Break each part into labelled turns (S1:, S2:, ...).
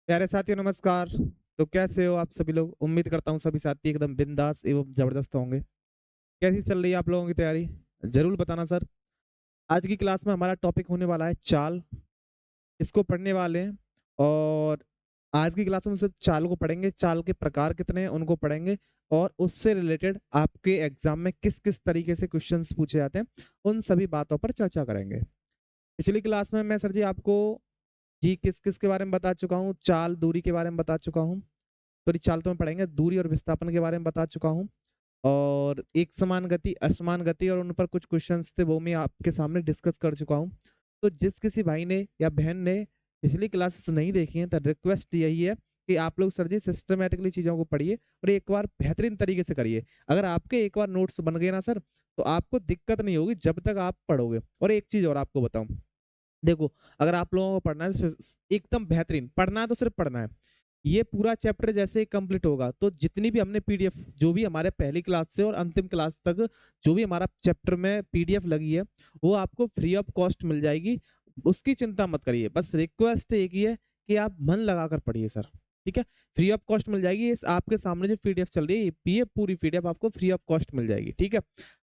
S1: प्यारे साथियों नमस्कार। तो कैसे हो आप सभी लोग? उम्मीद करता हूँ सभी साथी एकदम बिंदास एवं जबरदस्त होंगे। कैसी चल रही है आप लोगों की तैयारी? जरूर बताना सर। आज की क्लास में हमारा टॉपिक होने वाला है चाल। इसको पढ़ने वाले हैं और आज की क्लास में सिर्फ चाल को पढ़ेंगे। चाल के प्रकार कितने हैं उनको पढ़ेंगे और उससे रिलेटेड आपके एग्जाम में किस किस तरीके से क्वेश्चंस पूछे जाते हैं उन सभी बातों पर चर्चा करेंगे। पिछली क्लास में मैं सर जी आपको जी किस किस के बारे में बता चुका हूँ, चाल दूरी के बारे में बता चुका हूँ। सॉरी चाल तो में पढ़ेंगे, दूरी और विस्थापन के बारे में बता चुका हूँ और एक समान गति असमान गति और उन पर कुछ क्वेश्चंस थे वो मैं आपके सामने डिस्कस कर चुका हूँ। तो जिस किसी भाई ने या बहन ने पिछली क्लासेस नहीं देखी हैं तो रिक्वेस्ट यही है कि आप लोग सर जी सिस्टमेटिकली चीजों को पढ़िए और एक बार बेहतरीन तरीके से करिए। अगर आपके एक बार नोट्स बन गए ना सर, तो आपको दिक्कत नहीं होगी जब तक आप पढ़ोगे। और एक चीज और आपको बताऊं, देखो, अगर आप लोगों को पढ़ना है एकदम बेहतरीन पढ़ना है तो सिर्फ पढ़ना है। ये पूरा चैप्टर जैसे ही कंप्लीट होगा तो जितनी भी हमने पीडीएफ जो भी हमारे पहली क्लास से और अंतिम क्लास तक जो भी हमारा चैप्टर में पीडीएफ लगी है वो आपको फ्री ऑफ कॉस्ट मिल जाएगी। उसकी चिंता मत करिए, बस रिक्वेस्ट एक ही है कि आप मन लगाकर पढ़िए सर। ठीक है, फ्री ऑफ कॉस्ट मिल जाएगी। इस आपके सामने जो पीडीएफ चल रही है ये पूरी पीडीएफ आपको फ्री ऑफ कॉस्ट मिल जाएगी। ठीक है,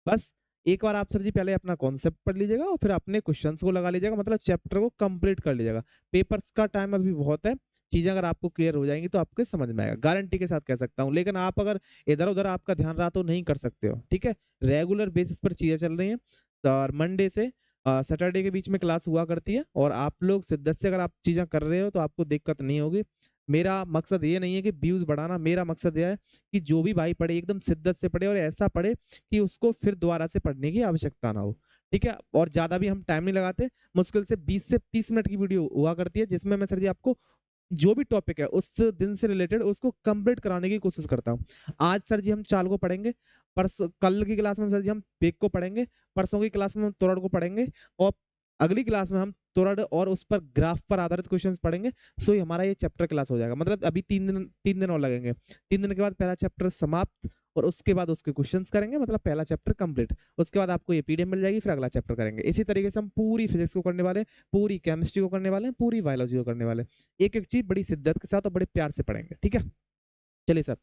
S1: बस एक बार आप सर जी पहले अपना कॉन्सेप्ट पढ़ लीजिएगा और फिर अपने क्वेश्चंस को लगा लीजिएगा, मतलब चैप्टर को कंप्लीट कर लीजिएगा। पेपर्स का टाइम अभी बहुत है। चीजें अगर आपको क्लियर हो जाएंगी तो आपके समझ में आएगा, गारंटी के साथ कह सकता हूँ। लेकिन आप अगर इधर उधर आपका ध्यान रहा तो नहीं कर सकते हो। ठीक है, रेगुलर बेसिस पर चीजें चल रही हैं और मंडे से सैटरडे के बीच में क्लास हुआ करती है और आप लोग शिद्दत से अगर आप चीजें कर रहे हो तो आपको दिक्कत नहीं होगी। मेरा मकसद ये नहीं है कि व्यूज बढ़ाना, मेरा मकसद यह है कि जो भी भाई पढ़े एकदम शिद्दत से पढ़े और ऐसा पढ़े कि उसको फिर दोबारा से पढ़ने की आवश्यकता ना हो। ठीक है, और ज्यादा भी हम टाइम नहीं लगाते। मुश्किल से 20 से 30 मिनट की वीडियो हुआ करती है जिसमें मैं सर जी आपको जो भी टॉपिक है उस दिन से रिलेटेड उसको कंप्लीट कराने की कोशिश करता हूँ। आज सर जी हम चाल को पढ़ेंगे, परसों कल की क्लास में सर जी हम वेग को पढ़ेंगे, परसों की क्लास में हम त्वरण को पढ़ेंगे और अगली क्लास में हम त्वरण और उस पर ग्राफ पर आधारित क्वेश्चंस पढ़ेंगे। सो हमारा ये चैप्टर क्लास हो जाएगा, मतलब अभी 3 दिन और लगेंगे। 3 दिन के बाद पहला चैप्टर समाप्त और उसके बाद उसके क्वेश्चंस करेंगे, मतलब पहला चैप्टर कंप्लीट। उसके बाद आपको ये पीडीएफ मिल जाएगी, फिर अगला चैप्टर करेंगे। इसी तरीके से हम पूरी फिजिक्स को करने वाले हैं, पूरी केमिस्ट्री को करने वाले हैं, पूरी बायोलॉजी को करने वाले हैं। एक एक चीज बड़ी शिद्दत के साथ और बड़े प्यार से पढ़ेंगे। ठीक है, चलिए सर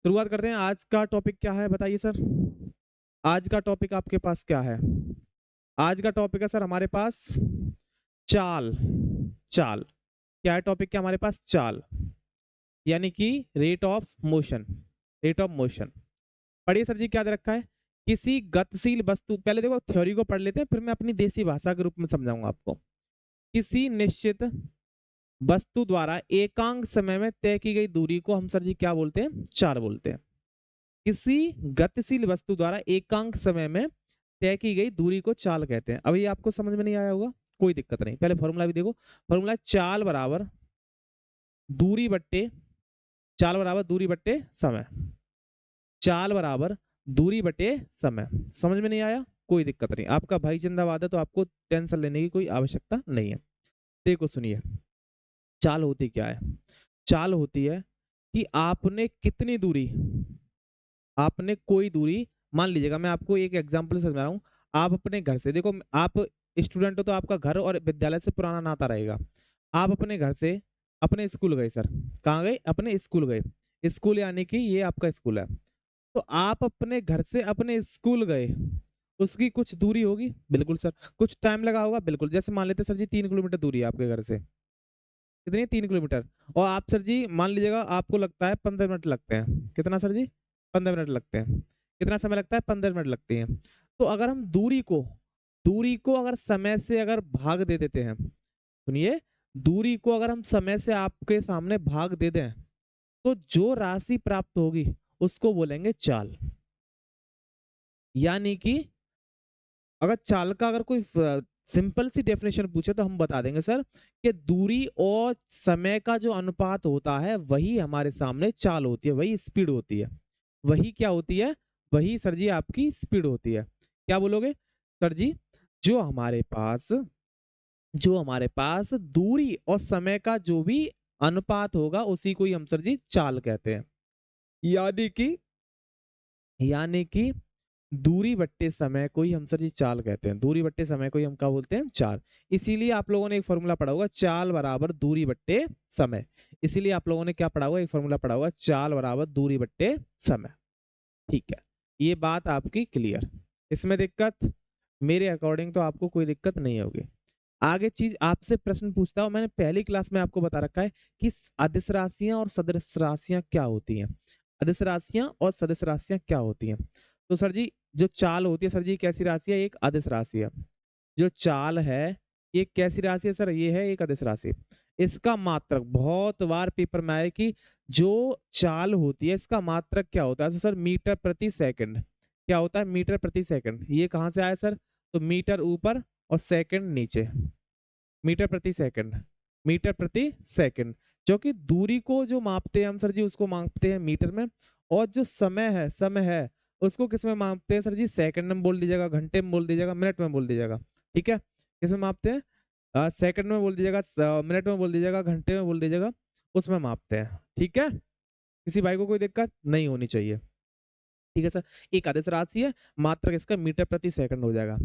S1: शुरुआत करते हैं। आज का टॉपिक क्या है बताइए सर? आज का टॉपिक आपके पास क्या है? आज का टॉपिक है सर हमारे पास चाल। चाल क्या है? टॉपिक क्या हमारे पास? चाल, यानी कि rate of motion. Rate of motion पढ़िए सर जी, क्या दे रखा है? किसी गतिशील वस्तु, पहले देखो थ्योरी को पढ़ लेते हैं फिर मैं अपनी देसी भाषा के रूप में समझाऊंगा आपको। किसी निश्चित वस्तु द्वारा एकांक समय में तय की गई दूरी को हम सर जी क्या बोलते हैं? चाल बोलते हैं। किसी गतिशील वस्तु द्वारा एकांक समय में तय की गई दूरी को चाल कहते हैं। अभी आपको समझ में नहीं आया होगा, कोई दिक्कत नहीं, पहले फॉर्मूला भी देखो। फॉर्मूला चाल बराबर दूरी बट्टे, चाल बराबर दूरी बट्टे समय। चाल बराबर दूरी बटे समय। समझ में नहीं आया? कोई दिक्कत नहीं, आपका भाई जिंदाबाद है तो आपको टेंशन लेने की कोई आवश्यकता नहीं है। देखो सुनिए, चाल होती क्या है? चाल होती है कि आपने कितनी दूरी, आपने कोई दूरी, मान लीजिएगा मैं आपको एक एग्जांपल से समझा रहा हूँ। आप अपने घर से, देखो आप स्टूडेंट हो तो आपका घर और विद्यालय से पुराना नाता रहेगा। आप अपने घर से अपने स्कूल गए सर, कहाँ गए? अपने स्कूल गए। स्कूल यानी कि ये आपका स्कूल है। तो आप अपने घर से अपने स्कूल गए, उसकी कुछ दूरी होगी, बिल्कुल सर। कुछ टाइम लगा होगा, बिल्कुल। जैसे मान लेते सर जी 3 किलोमीटर दूरी है आपके घर से। कितनी? 3 किलोमीटर। और आप सर जी मान लीजिएगा आपको लगता है 15 मिनट लगते हैं। कितना सर जी? 15 मिनट लगते हैं। कितना समय लगता है? 15 मिनट लगती हैं। तो अगर हम दूरी को अगर समय से अगर भाग दे देते हैं, सुनिए, दूरी को अगर हम समय से आपके सामने भाग दे दें तो जो राशि प्राप्त होगी उसको बोलेंगे चाल। यानी कि अगर चाल का अगर कोई सिंपल सी डेफिनेशन पूछे तो हम बता देंगे सर कि दूरी और समय का जो अनुपात होता है वही हमारे सामने चाल होती है, वही स्पीड होती है। वही क्या होती है? वही सर जी आपकी स्पीड होती है। क्या बोलोगे सर जी? जो हमारे पास जो हमारे पास दूरी और समय का जो भी अनुपात होगा उसी को ही हम सर जी चाल कहते हैं। यानी कि यानी कि दूरी बट्टे समय को ही हम सर जी चाल कहते हैं। दूरी बट्टे समय को ही हम क्या बोलते हैं? चाल। इसीलिए आप लोगों ने एक फॉर्मूला पढ़ा होगा, चाल बराबर दूरी बट्टे समय। इसीलिए आप लोगों ने क्या पढ़ा होगा? एक फॉर्मूला पढ़ा होगा, चाल बराबर दूरी बट्टे समय। ठीक है, ये बात आपकी क्लियर। इसमें दिक्कत? मेरे अकॉर्डिंग तो आपको कोई दिक्कत नहीं होगी। आगे चीज आपसे प्रश्न पूछता हूं, मैंने पहली क्लास में आपको बता रखा है कि अदिश राशियां और सदिश राशियां क्या होती हैं। अदिश राशियां और सदिश राशियां क्या होती हैं? तो सर जी, जो चाल होती है सर जी, कैसी राशि है? एक अदिश राशि है। जो चाल है ये कैसी राशि है सर? ये है एक अदिश राशि। इसका मात्रक बहुत बार पेपर में आया कि जो चाल होती है इसका मात्रक क्या होता है? तो सर मीटर प्रति सेकंड। क्या होता है? मीटर प्रति सेकंड। ये कहाँ से आया सर? तो मीटर ऊपर और सेकंड नीचे। मीटर प्रति सेकंड। मीटर प्रति सेकंड। जो कि दूरी को जो मापते हैं हम सर जी, उसको मापते हैं मीटर में। और जो समय है उसको किस में मापते हैं सर जी? सेकंड में बोल दीजिएगा, घंटे में बोल दीजिएगा, मिनट में बोल दीजिएगा। ठीक है, किस में मापते हैं? सेकंड में बोल दीजिएगा, मिनट में बोल दीजिएगा, घंटे में बोल दीजिएगा, उसमें मापते हैं। ठीक है, किसी भाई को कोई दिक्कत नहीं होनी चाहिए। ठीक है सर, एक आदेश राशि है, मात्रक इसका मीटर प्रति सेकंड हो जाएगा।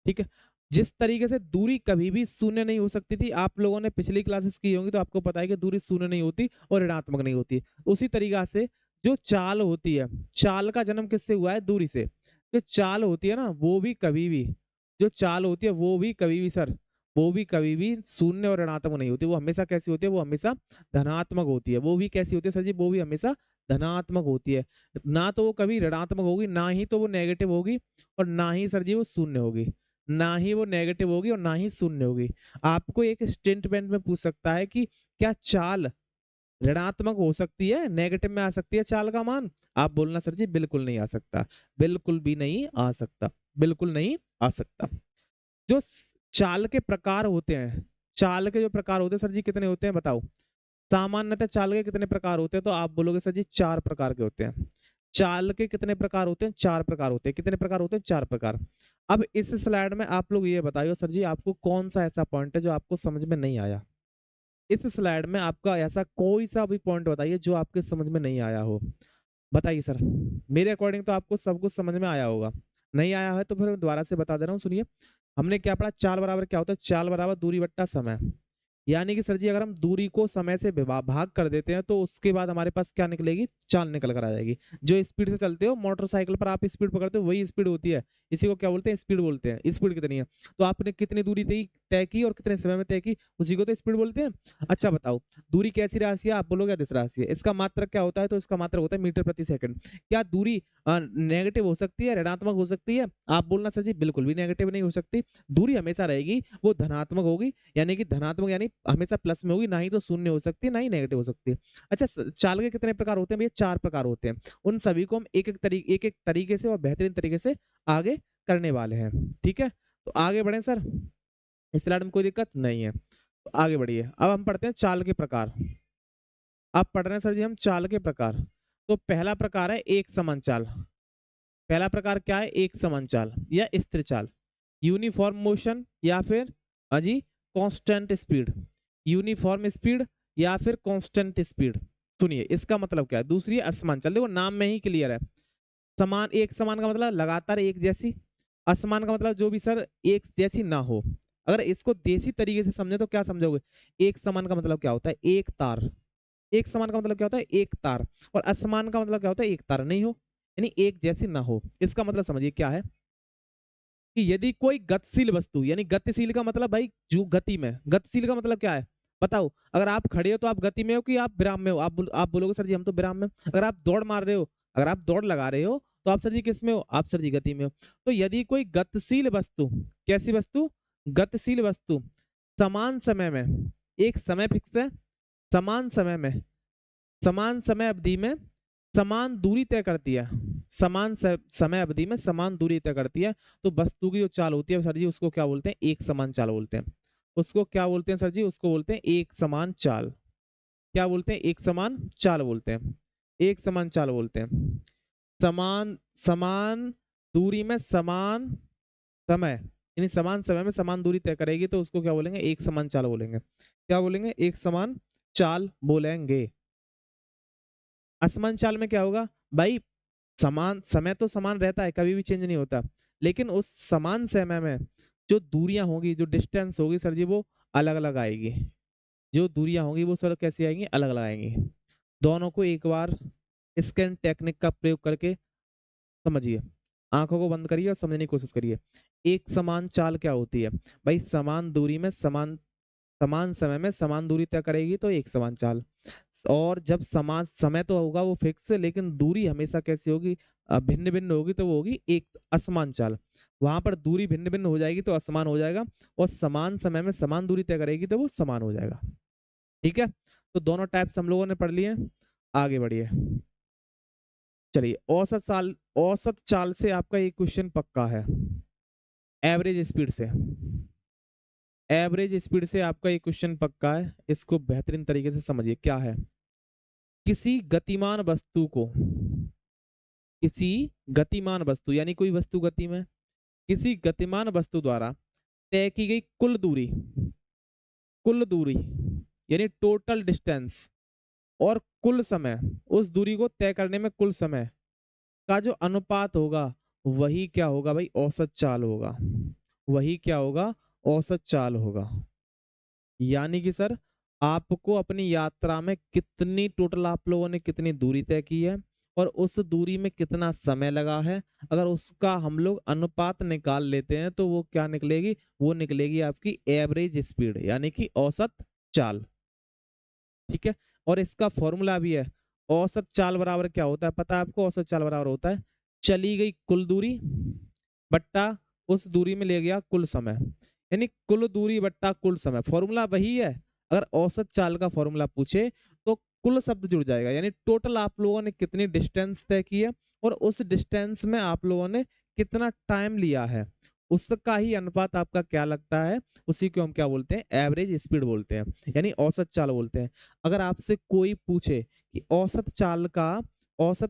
S1: ठीक है, जिस तरीके से दूरी कभी भी शून्य नहीं हो सकती थी, आप लोगों ने पिछली क्लासेस की होंगी तो आपको पता है कि दूरी शून्य नहीं होती और ऋणात्मक नहीं होती। उसी तरीका से जो चाल होती है, चाल का जन्म किससे हुआ है? दूरी से। जो चाल होती है ना, वो भी कभी भी, जो चाल होती है वो भी कभी भी सर, वो भी कभी भी शून्य और ऋणात्मक नहीं होती। वो हमेशा कैसी होती है? वो हमेशा धनात्मक होती है। वो भी कैसी होती है सर जी? वो भी हमेशा धनात्मक होती है। ना तो वो कभी ऋणात्मक होगी, ना ही तो वो नेगेटिव होगी, और ना ही सर जी वो शून्य होगी। ना ही वो नेगेटिव होगी और ना ही शून्य होगी। आपको एक स्टेटमेंट में पूछ सकता है कि क्या चाल ऋणात्मक हो सकती है, नेगेटिव में आ सकती है चाल का मान? आप बोलना सर जी बिल्कुल नहीं आ सकता, बिल्कुल भी नहीं आ सकता, बिल्कुल नहीं आ सकता। जो चाल के प्रकार होते हैं, चाल के जो प्रकार होते हैं सर जी कितने होते हैं बताओ? सामान्यतः चाल के कितने प्रकार होते हैं? तो आप बोलोगे सर जी 4 प्रकार के होते हैं। चाल के कितने प्रकार होते हैं? 4 प्रकार होते हैं। कितने प्रकार होते हैं? 4 प्रकार। अब इस स्लाइड में आप लोग ये बताइए सर जी, आपको कौन सा ऐसा पॉइंट है जो आपको समझ में नहीं आया? इस स्लाइड में आपका ऐसा कोई सा भी पॉइंट बताइए जो आपके समझ में नहीं आया हो। बताइए सर। मेरे अकॉर्डिंग तो आपको सब कुछ समझ में आया होगा। नहीं आया है तो फिर दोबारा से बता दे रहा हूँ, सुनिए। हमने क्या पढ़ा? चाल बराबर क्या होता है? चाल बराबर दूरी बट्टा समय। यानी कि सर जी अगर हम दूरी को समय से भाग कर देते हैं तो उसके बाद हमारे पास क्या निकलेगी? चाल निकल कर आ जाएगी। जो स्पीड से चलते हो मोटरसाइकिल पर, आप स्पीड पकड़ते हो वही स्पीड होती है। इसी को क्या बोलते हैं? स्पीड बोलते हैं। स्पीड कितनी है? तो आपने कितनी दूरी तय की और कितने समय में तय की, उसी को तो स्पीड बोलते हैं। अच्छा बताओ, दूरी कैसी राशि है? आप बोलोगे अदिश राशि है। इसका मात्रक क्या होता है? तो इसका मात्रक होता है मीटर प्रति सेकंड। क्या दूरी नेगेटिव हो सकती है, ऋणात्मक हो सकती है? आप बोलना सर जी बिल्कुल भी नेगेटिव नहीं हो सकती। दूरी हमेशा रहेगी, वो धनात्मक होगी। यानी कि धनात्मक यानी हमेशा प्लस में होगी, ना ही तो शून्य हो सकती है, ना ही नेगेटिव हो सकती है। अच्छा, चाल के कितने प्रकार होते हैं भैया? 4 प्रकार होते हैं। उन सभी को हम एक एक तरीके से और बेहतरीन तरीके से आगे करने वाले हैं। ठीक है, तो आगे बढ़े सर। इस स्लाइड में कोई दिक्कत नहीं है, तो आगे बढ़िए। अब हम पढ़ते हैं चाल के प्रकार। अब पढ़ रहे हैं सर जी हम चाल के प्रकार। तो पहला प्रकार है एक समान चाल। पहला प्रकार क्या है? एक समान चाल या स्थिर चाल। यूनिफॉर्म मोशन या फिर अजी कांस्टेंट स्पीड। यूनिफॉर्म स्पीड या फिर कांस्टेंट स्पीड। सुनिए इसका मतलब क्या है? दूसरी असमान चाल। देखो नाम में ही क्लियर है। समान, एक समान का मतलब लगातार एक जैसी। असमान का मतलब जो भी सर एक जैसी ना हो। अगर इसको देसी तरीके से समझे तो क्या समझोगे? एक समान का मतलब क्या होता है? एक तार। एक समान का मतलब क्या होता है? एक तार। और असमान का मतलब क्या होता है? एक तार नहीं हो, यानी एक जैसी ना हो। इसका मतलब समझिए क्या है कि यदि कोई गतिशील वस्तु, यानी गतिशील का मतलब भाई जो गति में, गतिशील का मतलब क्या है बताओ? अगर आप खड़े हो तो आप गति में हो कि आप विराम में हो? आप बोलोगे सर जी हम तो विराम में। अगर आप दौड़ मार रहे हो, अगर आप दौड़ लगा रहे हो तो आप सर जी किस में हो? आप सर जी गति में हो। तो यदि कोई गतिशील वस्तु, कैसी वस्तु? गतिशील वस्तु समान समय में, एक समय फिक्स है, समान समय में, समान समय अवधि में समान दूरी तय करती है, समान समय अवधि में समान दूरी तय करती है, तो वस्तु की जो चाल होती है सर जी उसको क्या बोलते हैं? एक समान चाल बोलते हैं। उसको क्या बोलते हैं सर जी? उसको बोलते हैं एक समान चाल। क्या बोलते हैं? एक समान चाल बोलते हैं। एक समान चाल बोलते हैं। समान, समान दूरी में समान समय, यानी समान समय में समान दूरी तय करेगी तो उसको क्या बोलेंगे? एक समान चाल बोलेंगे। क्या बोलेंगे? एक समान चाल बोलेंगे। असमान चाल में क्या होगा भाई? समान समय तो समान रहता है, कभी भी चेंज नहीं होता, लेकिन उस समान समय में जो दूरियां होंगी, जो डिस्टेंस होगी सर जी, वो अलग अलग आएगी। जो दूरियां होंगी वो सर कैसी आएंगी, अलग अलग आएंगी। दोनों को एक बार स्कैन टेक्निक का प्रयोग करके समझिए। आंखों को बंद करिए और समझने की कोशिश करिए। एक समान चाल क्या होती है? भाई समान दूरी में समान समान समय में समान दूरी तय करेगी तो एक समान चाल। और जब समान समय तो होगा वो फिक्स, लेकिन दूरी हमेशा कैसी होगी, भिन्न भिन्न होगी, तो वो होगी एक असमान चाल। वहां पर दूरी भिन्न भिन्न हो जाएगी तो असमान हो जाएगा, और समान समय में समान दूरी तय करेगी तो वो समान हो जाएगा। ठीक है, तो दोनों टाइप्स हम लोगों ने पढ़ लिए। आगे बढ़िए। चलिए, औसत चाल से आपका ये क्वेश्चन पक्का है। एवरेज स्पीड से, एवरेज स्पीड से आपका ये क्वेश्चन पक्का है। इसको बेहतरीन तरीके से समझिए क्या है। किसी गतिमान वस्तु को, किसी गतिमान वस्तु यानी कोई वस्तु गति में, किसी गतिमान वस्तु द्वारा तय की गई कुल दूरी यानी टोटल डिस्टेंस, और कुल समय, उस दूरी को तय करने में कुल समय का जो अनुपात होगा, वही क्या होगा भाई, औसत चाल होगा। वही क्या होगा, औसत चाल होगा। यानी कि सर, आपको अपनी यात्रा में कितनी टोटल आप लोगों ने कितनी दूरी तय की है, और उस दूरी में कितना समय लगा है, अगर उसका हम लोग अनुपात निकाल लेते हैं तो वो क्या निकलेगी, वो निकलेगी आपकी एवरेज स्पीड यानी कि औसत चाल। ठीक है, और इसका फॉर्मूला भी है। औसत चाल बराबर क्या होता है पता है आपको? औसत चाल बराबर होता है चली गई कुल दूरी बट्टा उस दूरी में ले गया कुल समय, यानी कुल दूरी बट्टा कुल समय। फॉर्मूला वही है। अगर औसत चाल का फॉर्मूला पूछे तो कुल शब्द जुड़ जाएगा, यानी टोटल आप लोगों ने कितनी डिस्टेंस तय की है, और उस डिस्टेंस में आप लोगों ने कितना टाइम लिया है, उसका ही अनुपात आपका क्या लगता है, उसी को हम क्या बोलते हैं, एवरेज स्पीड बोलते हैं, यानी औसत चाल बोलते हैं। अगर आपसे कोई पूछे कि औसत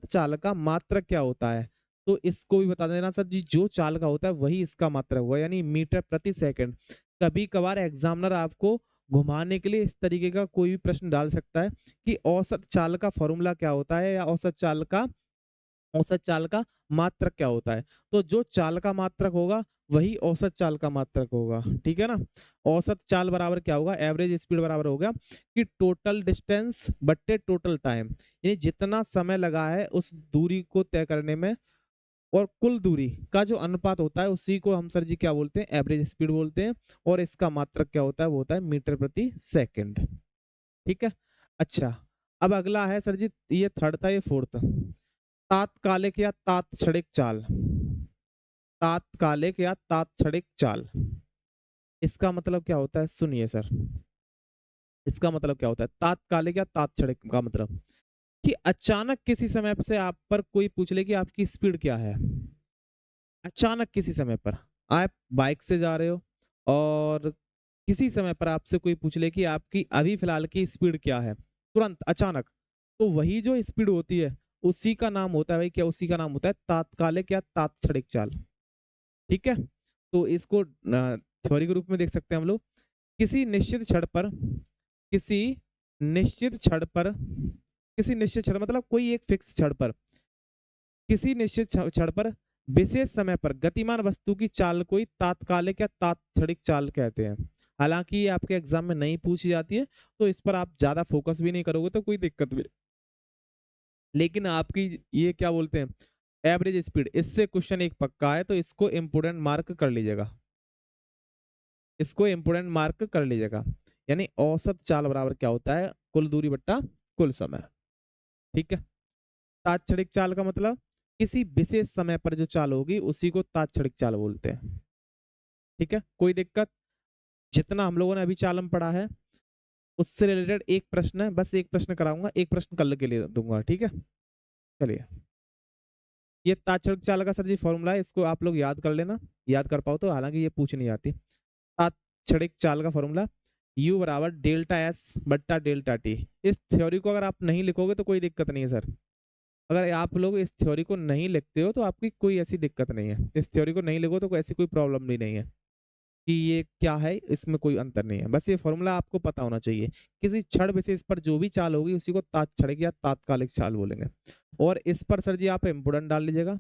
S1: चाल का मात्रक क्या होता है, तो इसको भी बता देना सर जी, जो चाल का होता है वही इसका मात्रक हुआ, यानी मीटर प्रति सेकंड। कभी कभार एग्जामिनर आपको घुमाने के लिए इस तरीके का कोई भी प्रश्न डाल सकता है कि औसत चाल का फॉर्मूला क्या होता है, या औसत चाल का मात्रक क्या होता है। तो जो चाल का मात्रक होगा वही औसत चाल का मात्रक होगा। ठीक है ना? औसत चाल बराबर क्या होगा, एवरेज स्पीड बराबर हो गया कि टोटल डिस्टेंस बट्टे टोटल टाइम, यानी जितना समय लगा है उस दूरी को तय करने में, और कुल दूरी का जो अनुपात होता है उसी को हम सर जी क्या बोलते हैं, एवरेज स्पीड बोलते हैं। और इसका मात्रक क्या होता है, वो होता है मीटर प्रति सेकंड। ठीक है, अच्छा, अब अगला है सर जी, ये थर्ड था, ये फोर्थ। तात्कालिक या तात्क्षणिक चाल। तात्कालिक या तात्क्षणिक चाल, इसका मतलब क्या होता है, सुनिए सर। इसका मतलब क्या होता है तात्कालिक या तात्क्षणिक का मतलब, कि अचानक किसी समय से आप पर कोई पूछ ले कि आपकी स्पीड क्या है। अचानक किसी समय पर आप बाइक से जा रहे हो, और किसी समय पर आपसे कोई पूछ ले कि आपकी अभी फिलहाल की स्पीड क्या है, तुरंत अचानक, तो वही जो स्पीड होती है उसी का नाम होता है भाई, क्या, उसी का नाम होता है तात्कालिक या तात्क्षणिक चाल। ठीक है, तो इसको थ्योरी के रूप में देख सकते हैं हम लोग। किसी निश्चित क्षण पर, किसी निश्चित क्षण पर, किसी निश्चित क्षण मतलब कोई एक फिक्स क्षण पर, किसी निश्चित क्षण पर विशेष समय पर गतिमान वस्तु की चाल को ही तात्कालिक या तात्क्षणिक चाल कहते हैं। हालांकि ये आपके एग्जाम में नहीं पूछी जाती है, तो इस पर आप ज्यादा फोकस भी नहीं करोगे तो कोई दिक्कत भी, लेकिन आपकी ये क्या बोलते हैं, एवरेज स्पीड, इससे क्वेश्चन एक पक्का है, तो इसको इंपोर्टेंट मार्क कर लीजिएगा। इसको इंपोर्टेंट मार्क कर लीजिएगा। यानी औसत चाल बराबर क्या होता है, कुल दूरी बट्टा कुल समय। ठीक है, तात्क्षणिक चाल का मतलब किसी विशेष समय पर जो चाल होगी उसी को तात्क्षणिक चाल बोलते हैं। ठीक है, कोई दिक्कत? जितना हम लोगों ने अभी चाल में पढ़ा है उससे रिलेटेड एक प्रश्न है, बस एक प्रश्न कराऊंगा, एक प्रश्न कल के लिए दूंगा। ठीक है, चलिए। ये तात्क्षणिक चाल का सर जी फॉर्मूला है, इसको आप लोग याद कर लेना, याद कर पाओ तो, हालांकि ये पूछ नहीं आती। तात्क्षणिक चाल का फॉर्मूला U बराबर डेल्टा एस बट्टा डेल्टा टी। इस थ्योरी को अगर आप नहीं लिखोगे तो कोई दिक्कत नहीं है सर। अगर आप लोग इस थ्योरी को नहीं लिखते हो तो आपकी कोई ऐसी दिक्कत नहीं है, इस थ्योरी को नहीं लिखो तो कोई ऐसी कोई प्रॉब्लम भी नहीं है। कि ये क्या है, इसमें कोई अंतर नहीं है। बस ये फॉर्मूला आपको पता होना चाहिए। किसी क्षण विशेष पर जो भी चाल होगी उसी को तात्क्षणिक या तात्कालिक चाल बोलेंगे। और इस पर सर जी आप इम्पोर्टेंट डाल लीजिएगा।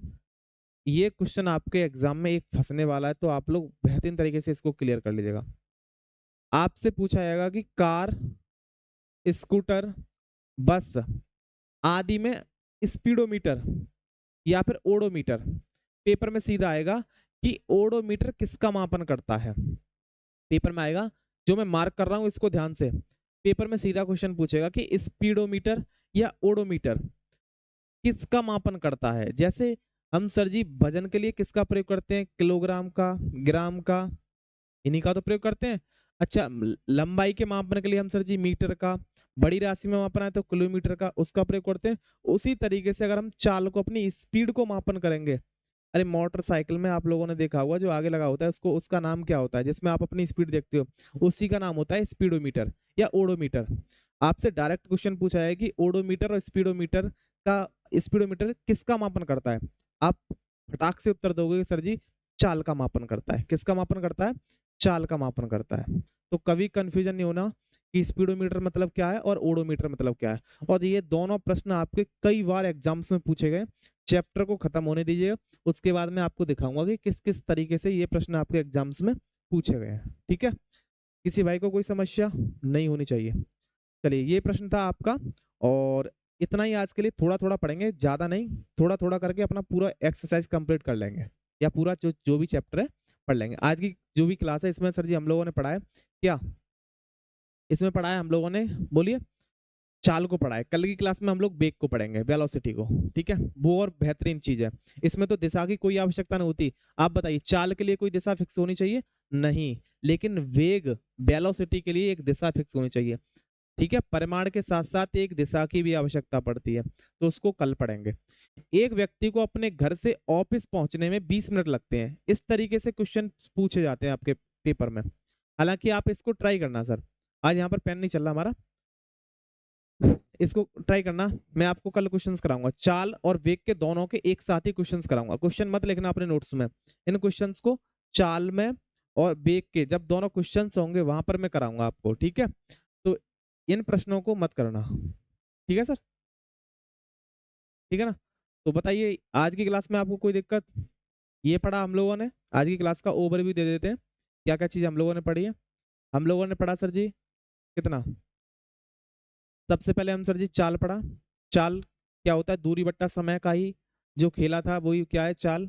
S1: ये क्वेश्चन आपके एग्जाम में एक फंसने वाला है, तो आप लोग बेहतरीन तरीके से इसको क्लियर कर लीजिएगा। आपसे पूछा जाएगा कि कार, स्कूटर, बस आदि में स्पीडोमीटर या फिर ओडोमीटर, पेपर में सीधा आएगा कि ओडोमीटर किसका मापन करता है। पेपर में आएगा, जो मैं मार्क कर रहा हूं इसको ध्यान से, पेपर में सीधा क्वेश्चन पूछेगा कि स्पीडोमीटर या ओडोमीटर किसका मापन करता है। जैसे हम सर जी वजन के लिए किसका प्रयोग करते हैं, किलोग्राम का, ग्राम का, इन्हीं का तो प्रयोग करते हैं। अच्छा, लंबाई के मापन के लिए हम सर जी मीटर का, बड़ी राशि में मापना है तो किलोमीटर का, उसका प्रयोग करते हैं। उसी तरीके से अगर हम चाल को, अपनी स्पीड को मापन करेंगे, अरे मोटरसाइकिल में आप लोगों ने देखा होगा जो आगे लगा होता है उसको, उसका नाम क्या होता है जिसमें आप अपनी स्पीड देखते हो, उसी का नाम होता है स्पीडोमीटर या ओडोमीटर। आपसे डायरेक्ट क्वेश्चन पूछा है कि ओडोमीटर और स्पीडोमीटर का, स्पीडोमीटर किसका मापन करता है, आप फटाक से उत्तर दोगे सर जी चाल का मापन करता है। किसका मापन करता है, चाल का मापन करता है। तो कभी कंफ्यूजन नहीं होना कि स्पीडोमीटर मतलब क्या है और ओडोमीटर मतलब क्या है। और ये दोनों प्रश्न आपके कई बार एग्जाम्स में पूछे गए। चैप्टर को खत्म होने दीजिए, उसके बाद मैं आपको दिखाऊंगा कि किस किस तरीके से ये प्रश्न आपके एग्जाम्स में पूछे गए हैं। ठीक है, किसी भाई को कोई समस्या नहीं होनी चाहिए। चलिए, ये प्रश्न था आपका, और इतना ही आज के लिए। थोड़ा थोड़ा पढ़ेंगे, ज्यादा नहीं, थोड़ा थोड़ा करके अपना पूरा एक्सरसाइज कंप्लीट कर लेंगे, या पूरा जो जो भी चैप्टर है पढ़ लेंगे। आज की जो भी क्लास है इसमें सर जी हम लोगों ने पढ़ा है क्या, इसमें पढ़ा है हम लोगों ने, बोलिए, चाल को पढ़ा है। कल की क्लास में हम लोग वेग को पढ़ेंगे, वेलोसिटी को। ठीक है, वो और बेहतरीन चीज है। इसमें तो दिशा की कोई आवश्यकता नहीं होती। आप बताइए, चाल के लिए कोई दिशा फिक्स होनी चाहिए, नहीं, लेकिन वेग, वेलोसिटी के लिए एक दिशा फिक्स होनी चाहिए। ठीक है, परिमाण के साथ साथ एक दिशा की भी आवश्यकता पड़ती है, तो उसको कल पढ़ेंगे। एक व्यक्ति को अपने घर से ऑफिस पहुंचने में 20 मिनट लगते हैं, इस तरीके से क्वेश्चन पूछे जाते हैं आपके पेपर में। हालांकि आप इसको ट्राई करना सर, आज यहाँ पर पेन नहीं चल रहा हमारा, इसको ट्राई करना। मैं आपको कल क्वेश्चंस कराऊंगा, चाल और वेग के दोनों के एक साथ ही क्वेश्चंस कराऊंगा। क्वेश्चन मत लिखना अपने नोट्स में, इन क्वेश्चंस को चाल में और वेग के जब दोनों क्वेश्चंस होंगे वहां पर मैं कराऊंगा आपको। ठीक है, तो इन प्रश्नों को मत करना। ठीक है सर, ठीक है ना। तो बताइए, आज की क्लास में आपको कोई दिक्कत, ये पढ़ा हम लोगों ने, आज की क्लास का ओवरव्यू दे देते हैं, क्या क्या चीज हम लोगों ने पढ़ी है। हम लोगों ने पढ़ा सर जी कितना, सबसे पहले हम सर जी चाल पढ़ा। चाल क्या होता है, दूरी बट्टा समय का ही जो खेला था वही क्या है, चाल।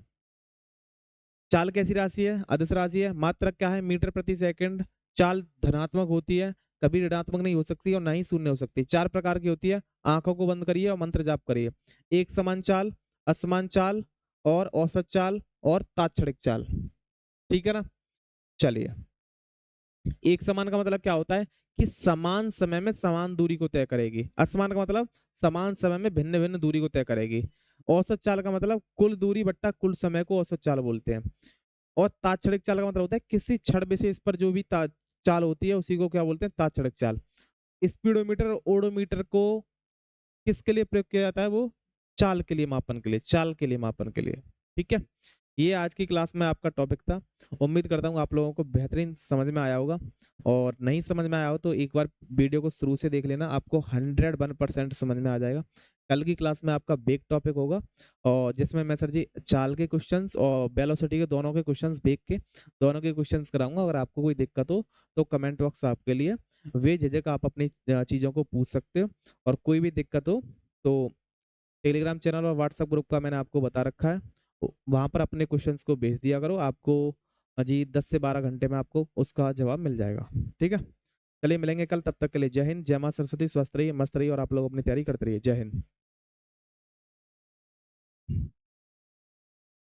S1: चाल कैसी राशि है, अदिश राशि है। मात्रक क्या है, मीटर प्रति सेकंड। चाल धनात्मक होती है, कभी ऋणात्मक नहीं हो सकती और ना ही शून्य हो सकती। चार प्रकार की होती है, आंखों को बंद करिए और मंत्र जाप करिए। एक समान चाल, असमान चाल, और औसत चाल, और तात्क्षणिक चाल। ठीक है ना। चलिए, एक समान का मतलब क्या होता है कि समान समय में समान दूरी को तय करेगी। असमान का मतलब समान समय में भिन्न भिन्न दूरी को तय करेगी। औसत चाल का मतलब कुल दूरी बट्टा कुल समय को औसत चाल बोलते हैं। और तात्क्षणिक चाल का मतलब होता है किसी क्षण विशेष पर जो भी चाल होती है उसी को क्या बोलते हैं, तात्क्षणिक चाल। स्पीडोमीटर और ओडोमीटर को किसके लिए प्रयोग किया जाता है, वो चाल के लिए मापन के लिए, चाल के लिए मापन के लिए। ठीक है, ये आज की क्लास में आपका टॉपिक था। उम्मीद करता हूँ आप लोगों को बेहतरीन समझ में आया होगा, और नहीं समझ में आया हो तो एक बार वीडियो को शुरू से देख लेना, आपको 101% समझ में आ जाएगा। कल की क्लास में आपका बेग टॉपिक होगा, और जिसमें मैं सर जी चाल के क्वेश्चंस और वेलोसिटी के दोनों के क्वेश्चंस, बेग के दोनों के क्वेश्चंस कराऊंगा। अगर आपको कोई दिक्कत हो तो कमेंट बॉक्स आपके लिए, वे झिझक आप अपनी चीजों को पूछ सकते हो। और कोई भी दिक्कत हो तो टेलीग्राम चैनल और व्हाट्सएप ग्रुप का मैंने आपको बता रखा है, वहां पर अपने क्वेश्चंस को भेज दिया करो। आपको जी 10 से 12 घंटे में आपको उसका जवाब मिल जाएगा। ठीक है, चलिए मिलेंगे कल, तब तक के लिए जय हिंद, जय मां सरस्वती, स्वस्थ रहिए, मस्त रहिए, और आप लोग अपनी तैयारी करते रहिए। जय हिंद।